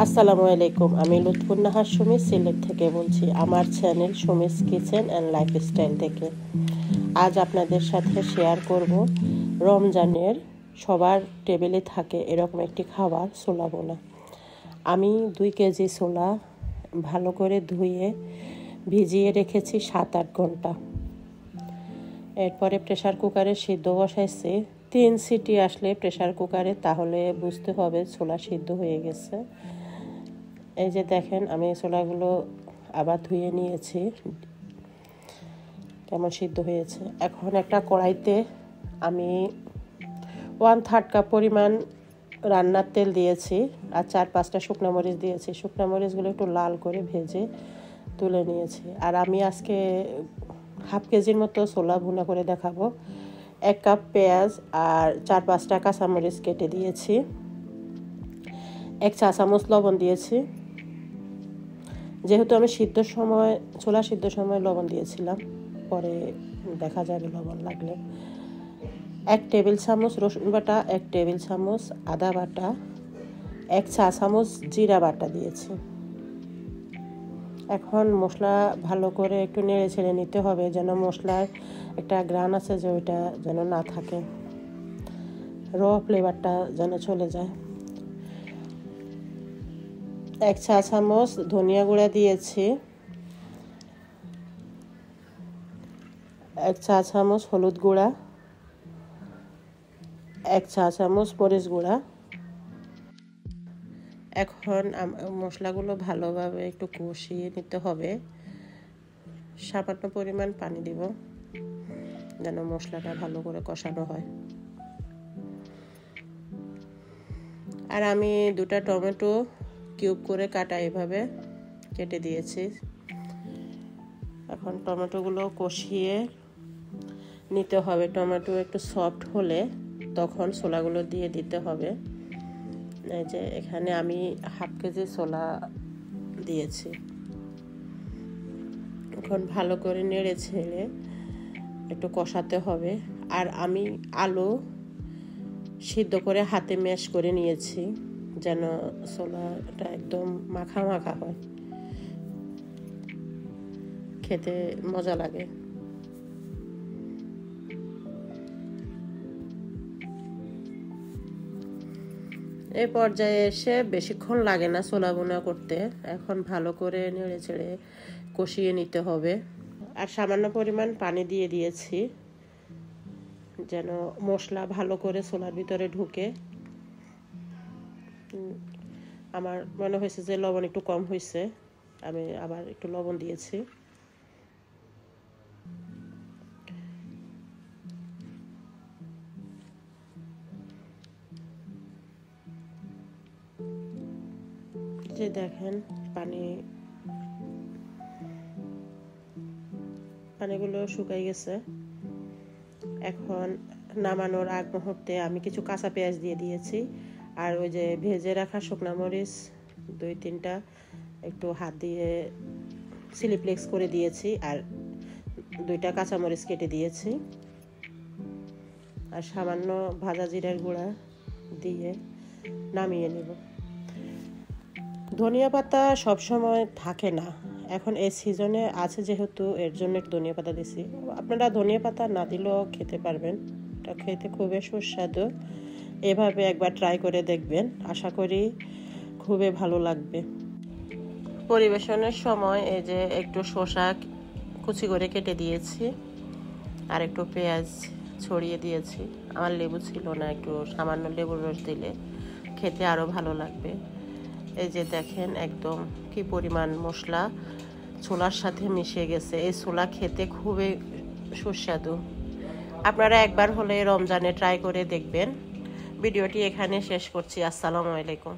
আসসালামু আলাইকুম। আমি লুৎফুন্নাহার সুমি সিলেট থেকে বলছি, আমার channel Sumi's kitchen and lifestyle থেকে। আজ আপনাদের সাথে শেয়ার করব রমজানের সবার টেবিলে থাকে এরকম একটি খাবার, ছোলা বোনা। আমি 2 কেজি ছোলা ভালো করে ধুয়ে ভিজিয়ে রেখেছি 7-8 ঘন্টা। এরপরে প্রেসার কুকারে সিদ্ধ বসাইছি। 3 সিটি আসলে প্রেসার কুকারে, তাহলে বুঝতে হবে ছোলা সিদ্ধ হয়ে গেছে। এই যে দেখেন, আমি ছোলাগুলো আবার ধুয়ে নিয়েছি, কেমন সিদ্ধ হয়েছে। এখন একটা কড়াইতে আমি 1/3 কাপ পরিমাণ রান্নার তেল দিয়েছি আর 4-5টা শুকনো মরিচ দিয়েছি। শুকনো মরিচগুলো একটু লাল করে ভেজে তুলে নিয়েছি। আর আমি আজকে হাফ কেজির মতো ছোলা ভুনা করে দেখাবো। 1 কাপ পেঁয়াজ আর 4-5টা কাঁচামরিচ কেটে দিয়েছি। 1 চা চামচ লবণ দিয়েছি, যেহেতু আমি ছোলা সিদ্ধর সময় লবণ দিয়েছিলাম, পরে দেখা যাবে লবণ লাগলে। 1 টেবিল চামচ রসুন বাটা, 1 টেবিল চামচ আদা বাটা, 1 চা চামচ জিরা বাটা দিয়েছি। এখন মশলা ভালো করে একটু নেড়ে ছেড়ে নিতে হবে, যেন মশলার একটা গ্রান আছে যে ওইটা যেন না থাকে, ফ্লেভারটা যেন চলে যায়। 1 চা চামচ ধনিয়া গুঁড়া দিয়েছি, 1 চা চামচ হলুদ গুঁড়া, 1 চা চামচ মরিচ গুঁড়া। এখন মশলাগুলো ভালোভাবে একটু কষিয়ে নিতে হবে। সামান্য পরিমাণ পানি দিব, যেন মশলাটা ভালো করে কষানো হয়। আর আমি 2টা টমেটো কিউব করে কাটা এভাবে কেটে দিয়েছি। এখন টমেটোগুলো কষিয়ে নিতে হবে। টমেটো একটু সফট হলে তখন ছোলাগুলো দিয়ে দিতে হবে। এই যে এখানে আমি হাফ কেজি ছোলা দিয়েছি। এখন ভালো করে নেড়ে ছেড়ে একটু কষাতে হবে। আর আমি আলু সিদ্ধ করে হাতে ম্যাশ করে নিয়েছি, যেন ছোলাটা একদম মাখা মাখা হয়, খেতে মজা লাগে। এই পর্যায়ে এসে বেশিক্ষণ লাগে না ছোলা বোনা করতে। এখন ভালো করে নেড়ে ছেড়ে কষিয়ে নিতে হবে। আর সামান্য পরিমাণ পানি দিয়ে দিয়েছি, যেন মশলা ভালো করে ছোলার ভিতরে ঢুকে। আমার মনে হয়েছে যে লবণ একটু কম হয়েছে, আমি আবার একটু লবণ দিয়েছি। যে দেখেন পানিগুলো শুকাই গেছে। এখন নামানোর আগ মুহূর্তে আমি কিছু কাঁচা পেঁয়াজ দিয়ে দিয়েছি, আর ওই যে ভেজে রাখা শুকনা মরিচ 2-3টা একটু হাত দিয়ে সিলিপ্লেক্স করে দিয়েছি, আর 2টা কাঁচামরিচ কেটে দিয়েছি, আর সামান্য ভাজা জিরার গুঁড়া দিয়ে নামিয়ে নেব। ধনিয়া পাতা সবসময় থাকে না, এখন এই সিজনে আছে যেহেতু, এর জন্য একটু ধনিয়া পাতা দিছি। আপনারা ধনিয়া পাতা না দিলেও খেতে পারবেন, এটা খেতে খুবই সুস্বাদু। এভাবে একবার ট্রাই করে দেখবেন, আশা করি খুবই ভালো লাগবে। পরিবেশনের সময় এই যে একটু শসা কুচি করে কেটে দিয়েছি, আর একটু পেঁয়াজ ছড়িয়ে দিয়েছি। আমার লেবু ছিল না, একটু সামান্য লেবুর রস দিলে খেতে আরও ভালো লাগবে। এই যে দেখেন একদম কি পরিমাণ মশলা ছোলার সাথে মিশে গেছে। এই ছোলা খেতে খুবই সুস্বাদু। আপনারা একবার হলে রমজানে ট্রাই করে দেখবেন। ভিডিওটি এখানে শেষ করছি। আসসালামু আলাইকুম।